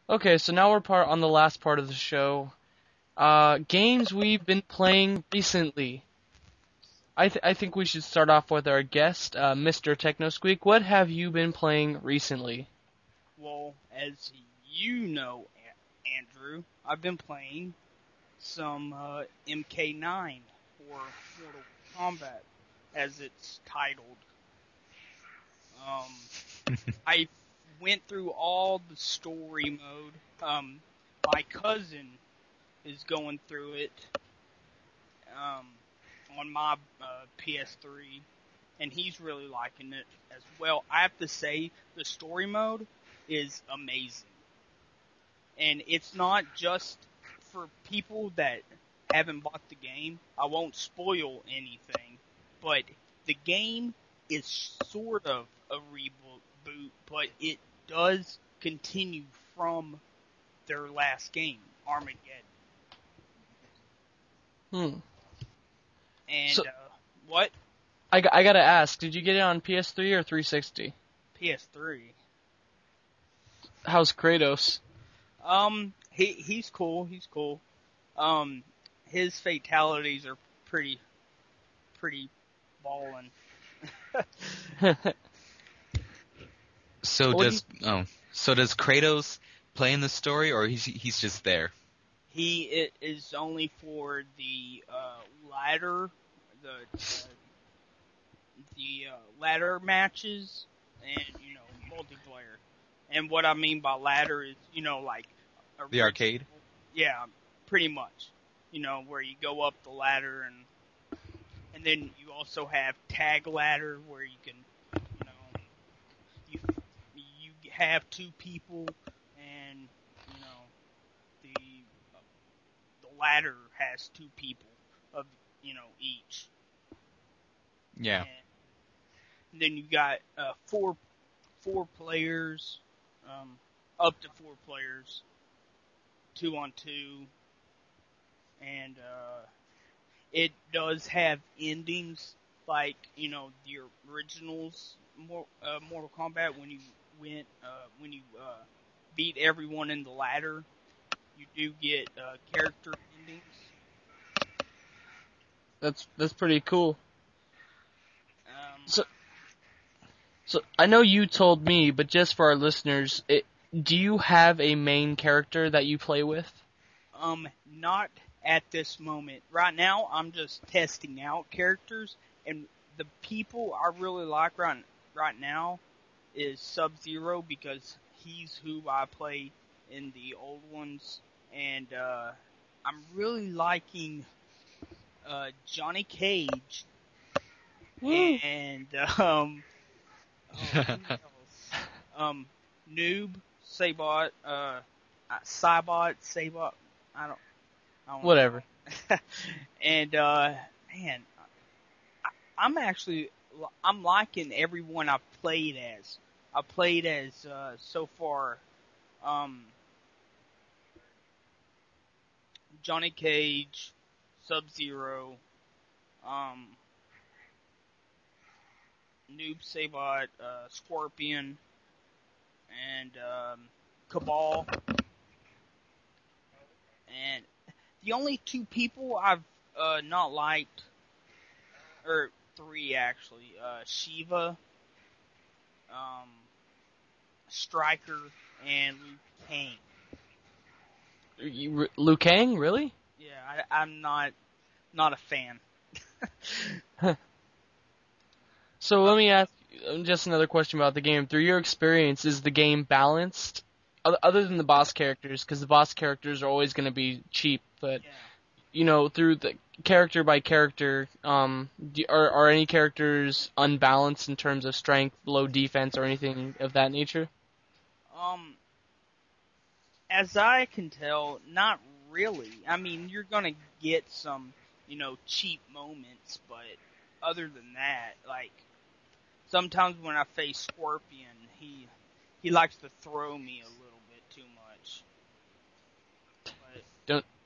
Okay, so now we're on the last part of the show. Games we've been playing recently. I think we should start off with our guest, Mr. Technosqueak. What have you been playing recently? Well, as you know, Andrew, I've been playing some MK9 or Mortal Kombat, as it's titled. I went through all the story mode. My cousin is going through it um, on my PS3, and he's really liking it as well. I have to say, the story mode is amazing. And it's not just for people that haven't bought the game. I won't spoil anything, but the game is sort of a reboot, but it does continue from their last game, Armageddon. Hmm. And So what? I gotta ask, did you get it on PS3 or 360? PS3. How's Kratos? He's cool. He's cool. His fatalities are pretty ballin'. So What do you? does Kratos play in the story, or he's just there? It is only for the ladder, the ladder matches, and multiplayer. And what I mean by ladder is like The arcade? Yeah, pretty much. Where you go up the ladder and then you also have tag ladder where you can you you have two people and the the ladder has two people of each. Yeah. And then you got four players, up to four players, 2-on-2, and it does have endings like the originals Mortal Kombat when you beat everyone in the ladder. You do get character endings. That's pretty cool. Um, So so I know you told me, but just for our listeners, do you have a main character that you play with? Not at this moment. Right now, I'm just testing out characters, and the people I really like right now is Sub-Zero because he's who I play in the old ones, and I'm really liking Johnny Cage Woo. and who else? Noob, Sabot. I don't Whatever. know. And man, I'm liking everyone I've played as. I played as so far um, Johnny Cage, Sub-Zero, um, Noob Sabot, Scorpion, and Cabal. And the only two people I've not liked, or three actually, Shiva, um, Striker, and Liu Kang. Liu Kang, really? Yeah, I'm not a fan. So let me ask just another question about the game. Through your experience, is the game balanced? Other than the boss characters, because the boss characters are always going to be cheap, but Yeah. through the character by character, are any characters unbalanced in terms of strength, low defense, or anything of that nature? Um, as I can tell, not really. I mean, you're gonna get some, cheap moments, but other than that, like sometimes when I face Scorpion, he likes to throw me a little bit too much.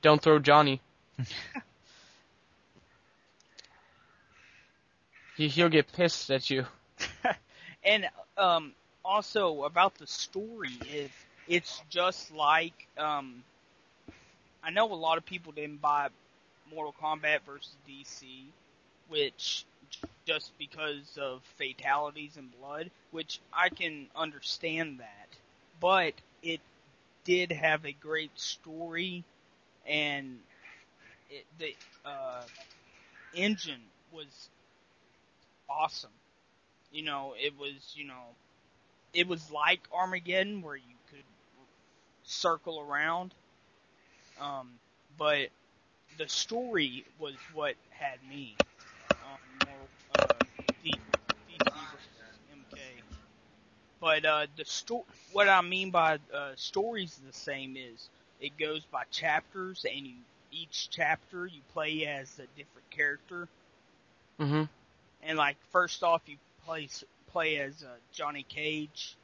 Don't throw Johnny. He'll get pissed at you. But and also about the story, it's just like I know a lot of people didn't buy Mortal Kombat versus DC, which just because of fatalities and blood, which I can understand that, but it did have a great story, and the engine was awesome. It was like Armageddon where you could circle around, um, but the story was what had me more DC versus MK. But what I mean by stories the same is it goes by chapters, and each chapter you play as a different character. Mm-hmm. And like first off, you play as Johnny Cage,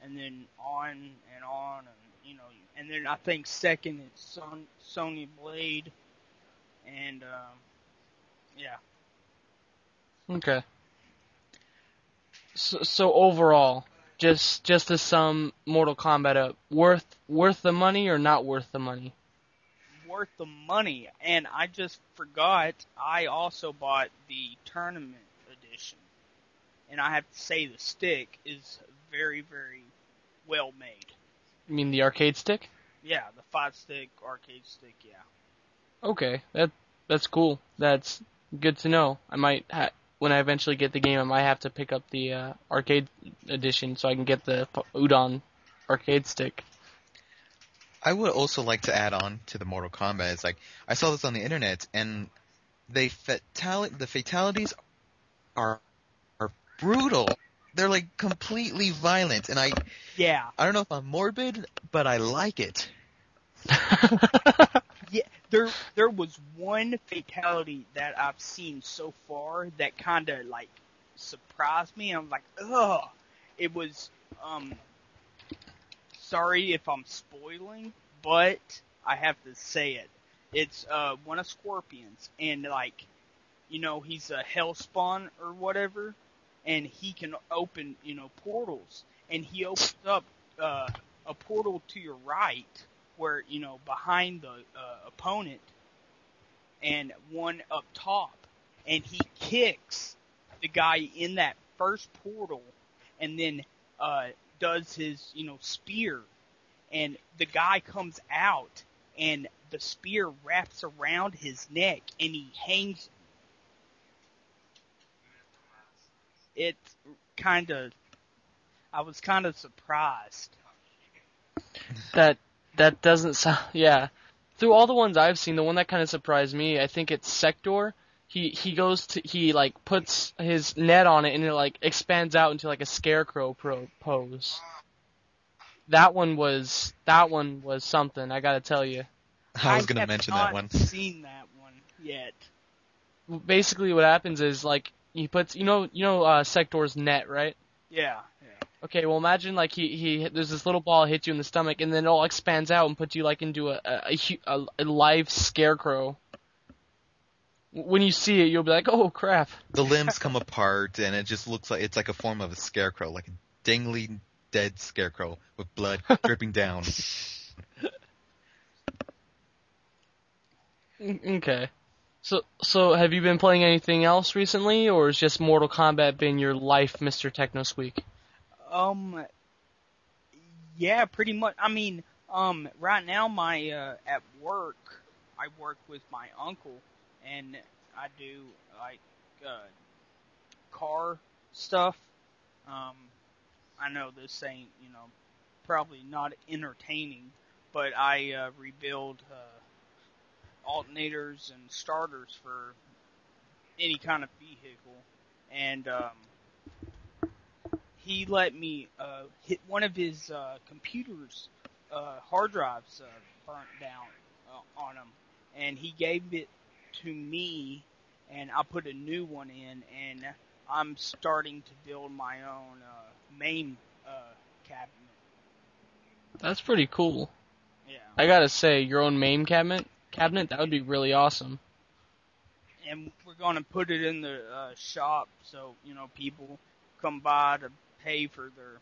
and then on and on, and then I think second it's Sonya Blade, and yeah. Okay. So overall, just to sum Mortal Kombat up, worth the money or not worth the money? Worth the money, and I just forgot I also bought the tournament edition, and I have to say the stick is very, very well made. You mean the arcade stick? Yeah, the 5-stick arcade stick, yeah. Okay, that's cool. That's good to know. I might when I eventually get the game, I might have to pick up the arcade edition so I can get the Udon arcade stick. I would also like to add on to the Mortal Kombat. It's like I saw this on the internet, and the fatalities are brutal. They're like completely violent, and I don't know if I'm morbid, but I like it. Yeah, there was one fatality that I've seen so far that kind of like surprised me. I'm like, ugh. It was sorry if I'm spoiling, but I have to say it. It's one of Scorpion's, and like, he's a hellspawn or whatever, and he can open, portals, and he opens up a portal to your right, where behind the opponent, and one up top, and he kicks the guy in that first portal, and then does his spear, and the guy comes out, and the spear wraps around his neck, and he hangs. It I was kind of surprised. That doesn't sound. Yeah, through all the ones I've seen, the one that kind of surprised me, I think it's Sector. He like puts his net on it and it like expands out into like a scarecrow pose. That one was something, I gotta tell you. I was going to mention that one. I have not seen that one yet. Basically, what happens is like he puts Sector's net, right? Yeah. Okay, well imagine like he there's this little ball hits you in the stomach and then it all expands out and puts you like into a live scarecrow. When you see it, you'll be like, "Oh crap!" The limbs come apart, and it just looks like it's like a form of a scarecrow, like a dangly dead scarecrow with blood dripping down. Okay. So have you been playing anything else recently, or has just Mortal Kombat been your life, Mr. Technosqueak? Yeah, pretty much. I mean, right now at work, I work with my uncle, and I do like car stuff. I know this ain't probably not entertaining, but I rebuild alternators and starters for any kind of vehicle, and he let me hit one of his computers hard drives burnt down on him, and he gave it to me, and I put a new one in, and I'm starting to build my own main cabinet. That's pretty cool. Yeah. I gotta say, your own MAME cabinet, that would be really awesome. And we're gonna put it in the shop, so people come by to pay for their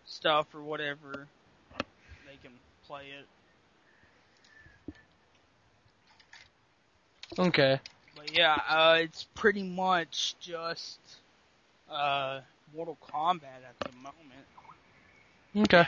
stuff or whatever. they can play it. Okay. But yeah, it's pretty much just Mortal Kombat at the moment. Okay.